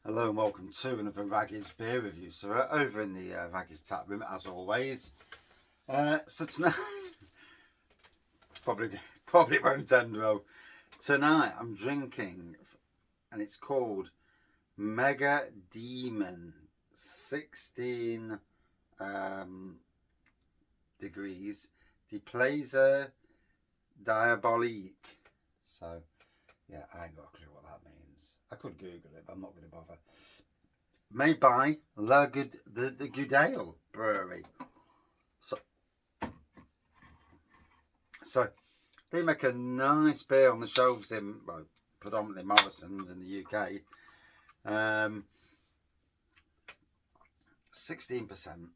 Hello and welcome to another Raggy's beer review. So we're over in the Raggy's tap room as always. So tonight, probably won't end well. Tonight I'm drinking, and it's called Mega Demon 16 degrees Déplaisir Diabolique. So yeah, I ain't got a clue what that means. I could Google it, but I'm not going to bother. Made by the Goodale Brewery. So they make a nice beer on the shelves in, well, predominantly Morrison's in the UK. 16%.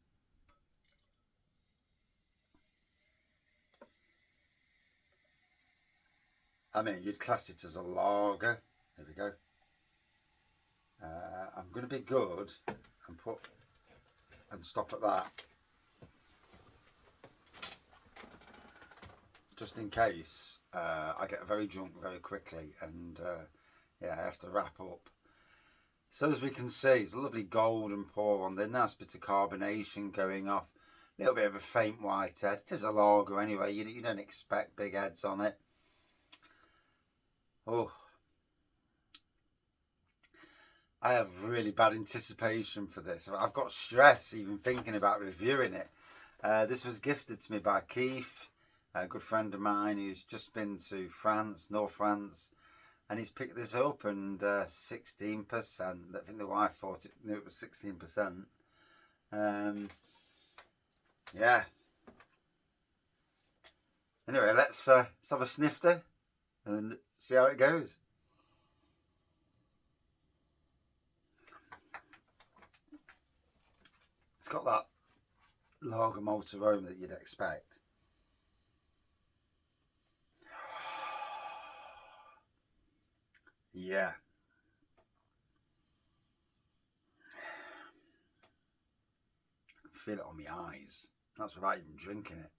I mean, you'd class it as a lager. There we go. I'm going to be good and stop at that, just in case I get very drunk very quickly and yeah, I have to wrap up. So as we can see, it's a lovely golden pour on there, nice bit of carbonation going off, a little bit of a faint white head. It is a lager anyway, you don't expect big heads on it. Oh, I have really bad anticipation for this. I've got stress even thinking about reviewing it. This was gifted to me by Keith, a good friend of mine who's just been to France, North France, and he's picked this up, and 16%. I think the wife knew it was 16%. Yeah. Anyway, let's have a snifter and see how it goes. It's got that lager malt aroma that you'd expect. Yeah. I can feel it on my eyes. That's without even drinking it.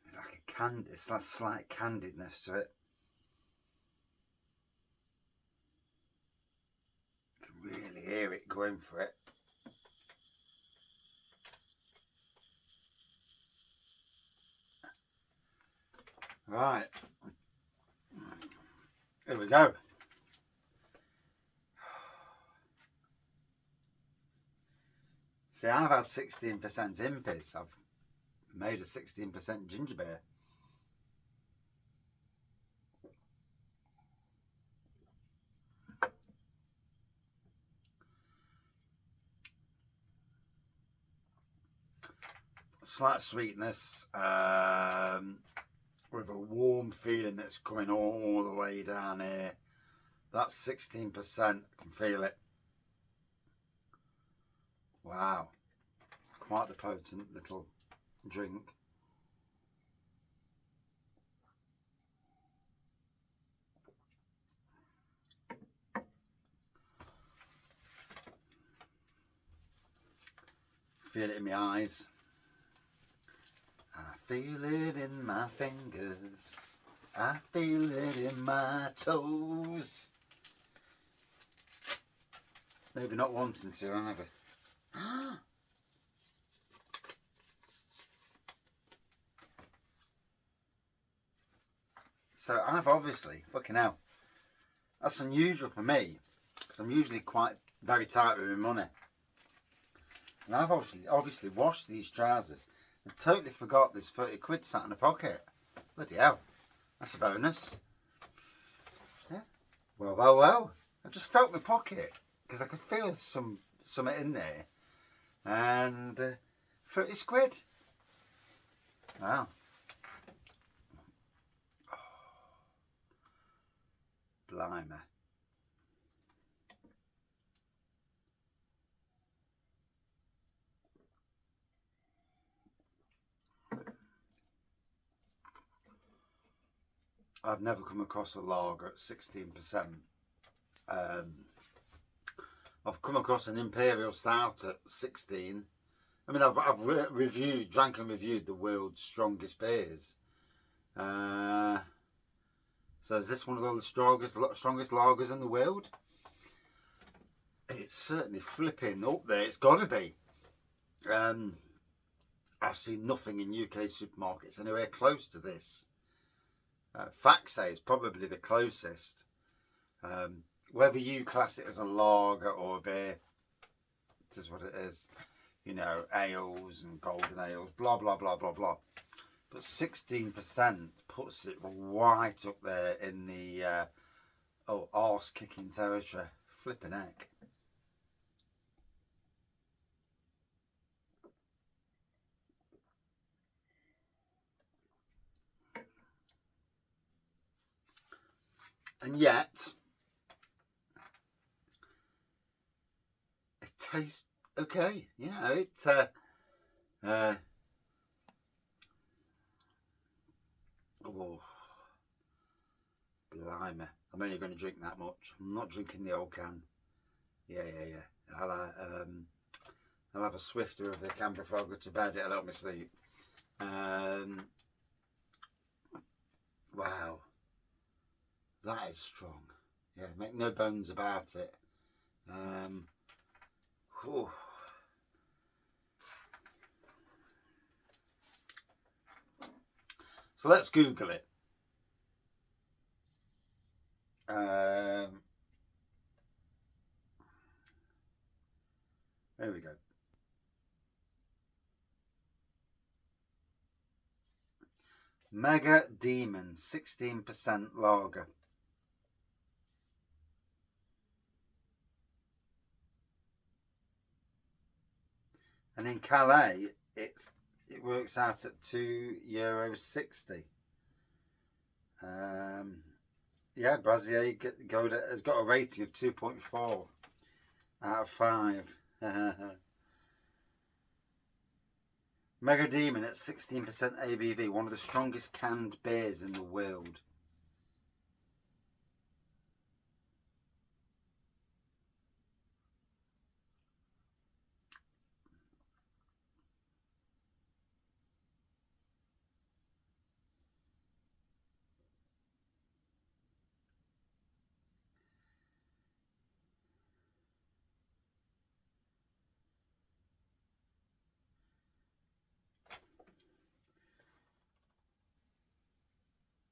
It's like a candy, it's a slight candidness to it. You can really hear it going for it. Right, here we go. See, I've had 16% Impies. I've made a 16% ginger beer. Slight sweetness, with a warm feeling that's coming all the way down here. That's 16%. I can feel it. Wow, quite the potent little drink. Feel it in my eyes. I feel it in my fingers. I feel it in my toes. Maybe not wanting to either. So I've obviously, fucking hell, that's unusual for me, because I'm usually quite very tight with my money. And I've obviously washed these trousers and totally forgot there's 30 quid sat in the pocket. Bloody hell, that's a bonus. Yeah. Well. I just felt my pocket because I could feel something in there, and 30 quid. Wow. Blimey. I've never come across a lager at 16%. I've come across an Imperial Stout at 16. I mean, I've drank and reviewed the world's strongest beers. So is this one of the strongest lagers in the world? It's certainly flipping up there. It's got to be. I've seen nothing in UK supermarkets anywhere close to this. Facts say it's probably the closest. Whether you class it as a lager or a beer, it is what it is. You know, ales and golden ales, blah, blah, blah, blah, blah. But 16% puts it right up there in the, arse-kicking territory. Flipping heck. And yet, it tastes okay. You know, oh, blimey. I'm only going to drink that much. I'm not drinking the old can. Yeah. I'll have a swifter of the can before I go to bed. It'll help me sleep. Wow. That is strong. Yeah, make no bones about it. Whew. So let's Google it. There we go. Mega Demon, 16% lager. And in Calais, it works out at €2.60. Yeah, Brasier has got a rating of 2.4 out of 5. Mega Demon at 16% ABV, one of the strongest canned beers in the world.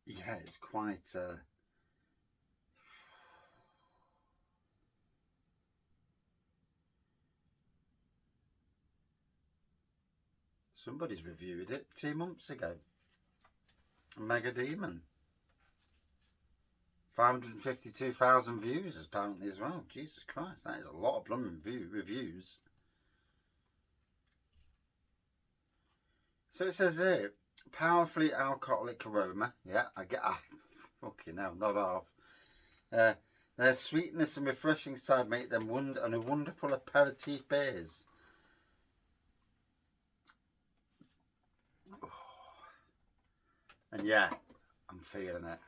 Yeah, it's quite... Somebody's reviewed it 2 months ago. Mega Demon. 552,000 views apparently as well. Jesus Christ, that is a lot of blooming reviews. So it says here, powerfully alcoholic aroma. Yeah, I get... fucking hell, not half. Their sweetness and refreshing side make them a wonderful aperitif beers. And yeah, I'm feeling it.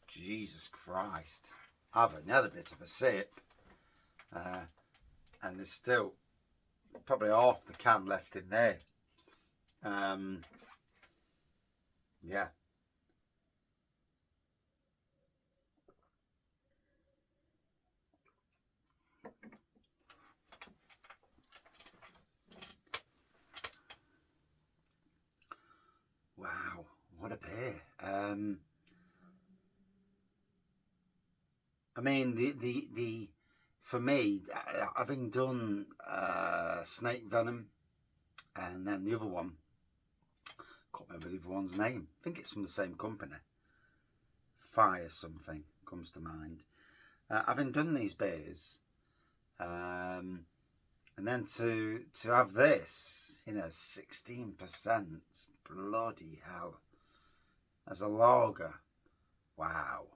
Jesus Christ. I've another bit of a sip. And there's still probably half the can left in there. Yeah. Wow, what a beer. I mean, the for me, having done snake venom, and then the other one, can't remember the other one's name. I think it's from the same company. Fire something comes to mind. Having done these beers, and then to have this, 16%, bloody hell, as a lager, wow.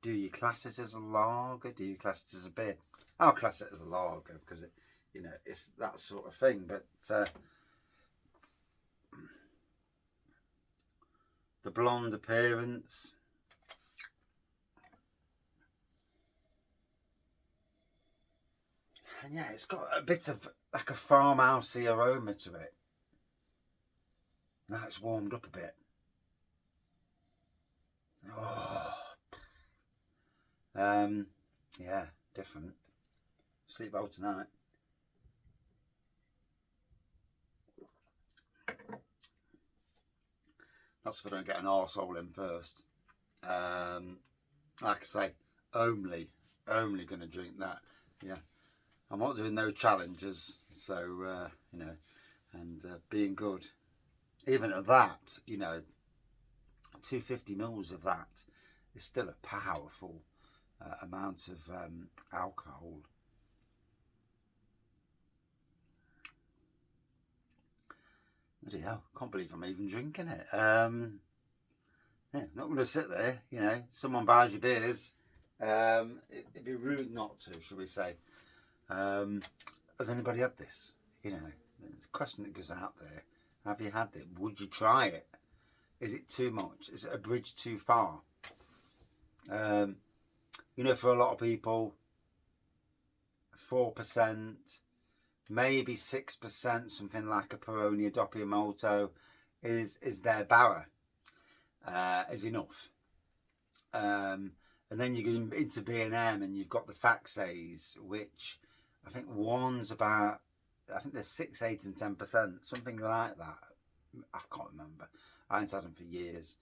Do you class it as a lager? Do you class it as a beer? I'll class it as a lager because it's that sort of thing. But the blonde appearance, and yeah, it's got a bit of like a farmhousey aroma to it. Now it's warmed up a bit. Oh. Yeah, different. Sleep well tonight. That's if I don't get an arsehole in first. Like I say, only going to drink that. Yeah, I'm not doing no challenges, so you know, and being good. Even at that, you know, 250 mils of that is still a powerful amount of alcohol. Bloody hell, can't believe I'm even drinking it. Yeah, not going to sit there, you know, someone buys you beers. It'd be rude not to, shall we say. Has anybody had this? You know, it's a question that goes out there. Have you had it? Would you try it? Is it too much? Is it a bridge too far? You know, for a lot of people, 4%, maybe 6%, something like a Peroni, a Doppio Molto, is their barra, is enough. And then you get into B&M and you've got the Faxes, which I think one's about, I think they're 6, 8 and 10%, something like that. I can't remember. I haven't had them for years.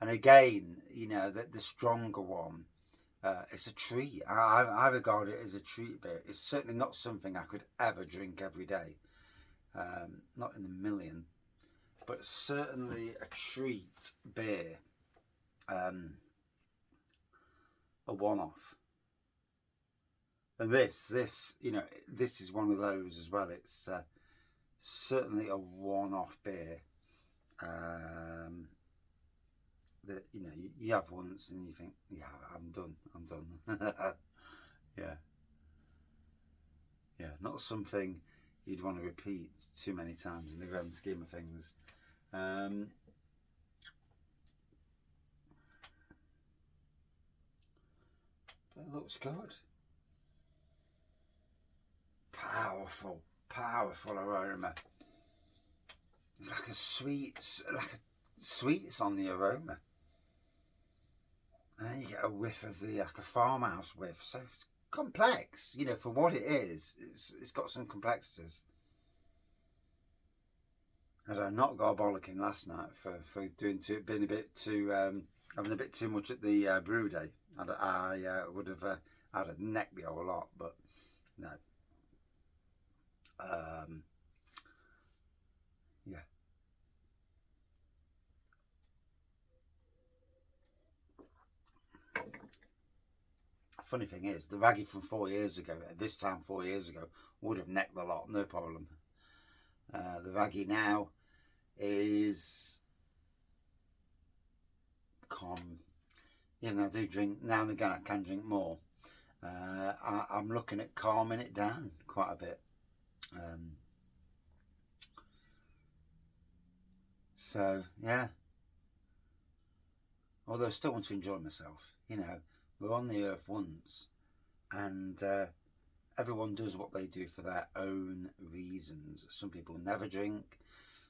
And again, you know, the stronger one, it's a treat. I regard it as a treat beer. It's certainly not something I could ever drink every day. Not in a million. But certainly a treat beer. A one-off. And this, you know, this is one of those as well. It's certainly a one-off beer. That, you know, you have once and you think, yeah, I'm done. Yeah, not something you'd want to repeat too many times in the grand scheme of things. But it looks good. Powerful aroma. It's like a sweets on the aroma. And then you get a whiff of like a farmhouse whiff. So it's complex, you know, for what it is. It's got some complexities. And I not got a bollocking last night for being a bit too having a bit too much at the brew day. I would have I'd have necked the whole lot, but no. Yeah. Funny thing is, the Raggy from 4 years ago, at this time 4 years ago, would have necked the lot, no problem. The Raggy now is calm. Even though I do drink, now and again I can drink more. I'm looking at calming it down quite a bit. So, yeah. Although I still want to enjoy myself, you know. We're on the earth once, and everyone does what they do for their own reasons. Some people never drink.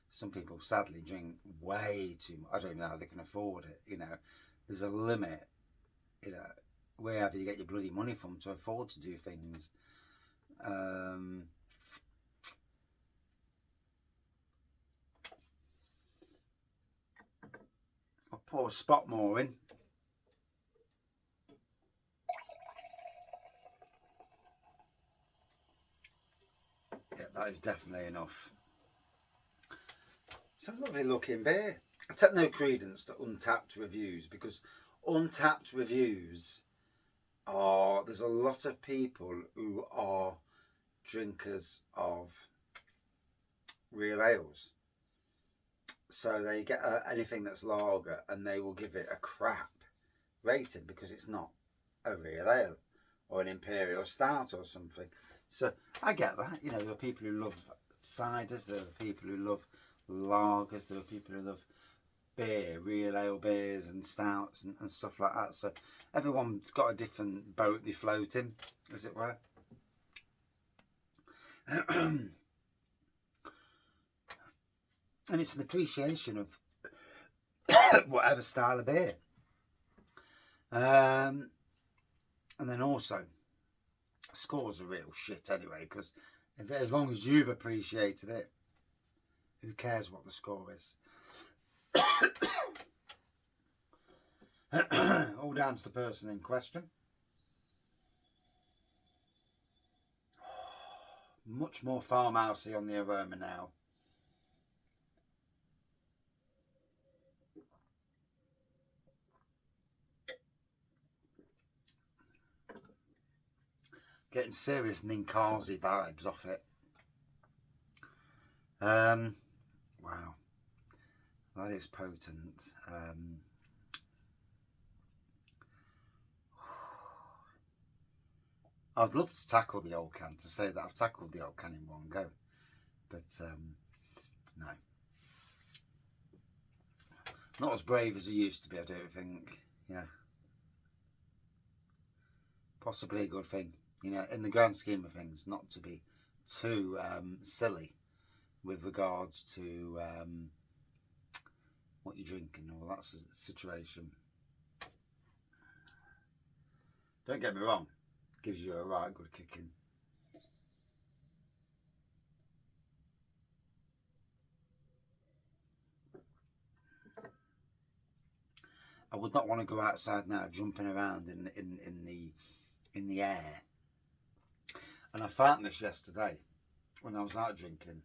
Some people sadly drink way too much. I don't know how they can afford it, you know. There's a limit, you know, wherever you get your bloody money from to afford to do things. I'll pour a spot more in. Yeah, that is definitely enough. It's a lovely looking beer. I take no credence to Untapped reviews, because Untapped reviews are, there's a lot of people who are drinkers of real ales. So they get anything that's lager and they will give it a crap rating because it's not a real ale or an imperial stout or something. So I get that, you know, there are people who love ciders, there are people who love lagers, there are people who love beer, real ale beers and stouts and stuff like that. So everyone's got a different boat they float in, as it were. And it's an appreciation of whatever style of beer. And then also, scores are real shit anyway, because as long as you've appreciated it, who cares what the score is? All down to the person in question. Much more farmhousey on the aroma now. Getting serious Ninkasi vibes off it. Wow, that is potent. I'd love to tackle the old can, to say that I've tackled the old can in one go, but no. Not as brave as I used to be, I don't think. Yeah. Possibly a good thing, you know, in the grand scheme of things, not to be too silly with regards to what you're drinking or that situation. Don't get me wrong, gives you a right good kicking. I would not want to go outside now jumping around in the air. And I found this yesterday when I was out drinking.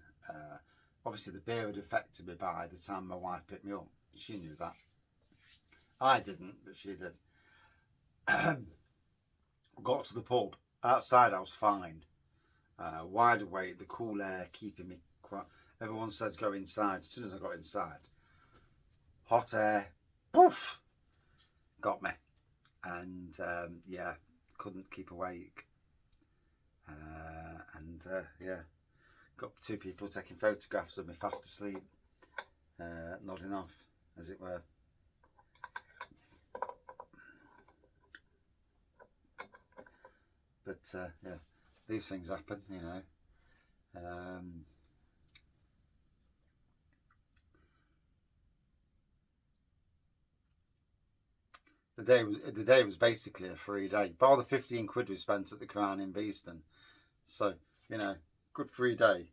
Obviously the beer had affected me by the time my wife picked me up. She knew that. I didn't, but she did. Got to the pub. Outside I was fine. Wide awake, the cool air keeping me quiet. Everyone says go inside. As soon as I got inside, hot air, poof, got me. And yeah, couldn't keep awake. Yeah, got two people taking photographs of me fast asleep, nodding off, as it were. But yeah, these things happen, you know. The day was basically a free day. Bar the 15 quid we spent at the Crown in Beeston. So, you know, good free day.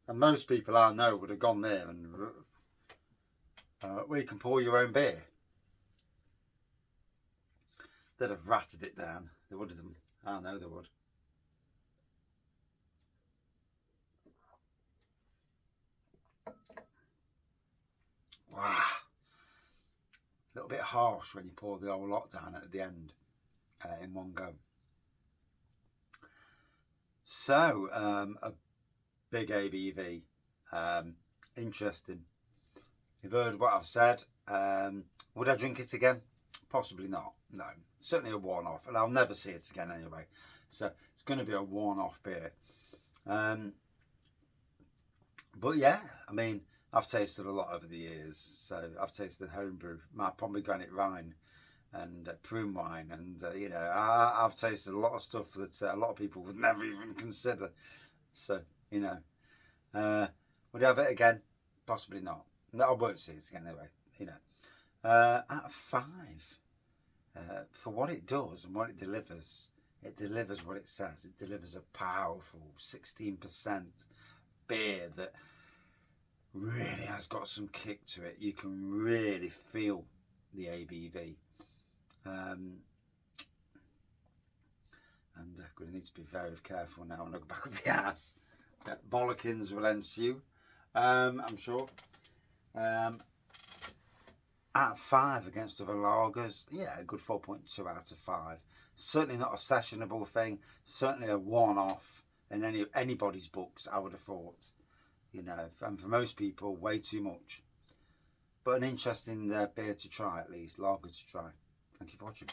And most people I know would have gone there and well, you can pour your own beer. They'd have ratted it down. They would have. I know they would. Wow. A little bit harsh when you pour the whole lot down at the end in one go. So, a big ABV. Interesting. You've heard what I've said. Would I drink it again? Possibly not. No. Certainly a one-off. And I'll never see it again anyway. So, it's going to be a one-off beer. But yeah, I mean, I've tasted a lot over the years. So, I've tasted homebrew, my pomegranate wine and prune wine. And, you know, I've tasted a lot of stuff that a lot of people would never even consider. So, you know, would I have it again? Possibly not. No, I won't see it again anyway, you know. Out of 5, for what it does and what it delivers what it says. It delivers a powerful 16% beer that really has got some kick to it. You can really feel the ABV. And I'm going to need to be very careful now when I go back up the ass. Bollockins will ensue, I'm sure. Out of 5 against other lagers, yeah, a good 4.2 out of 5. Certainly not a sessionable thing. Certainly a one-off in anybody's books, I would have thought. You know, and for most people, way too much. But an interesting beer to try, at least, lager to try. Thank you for watching.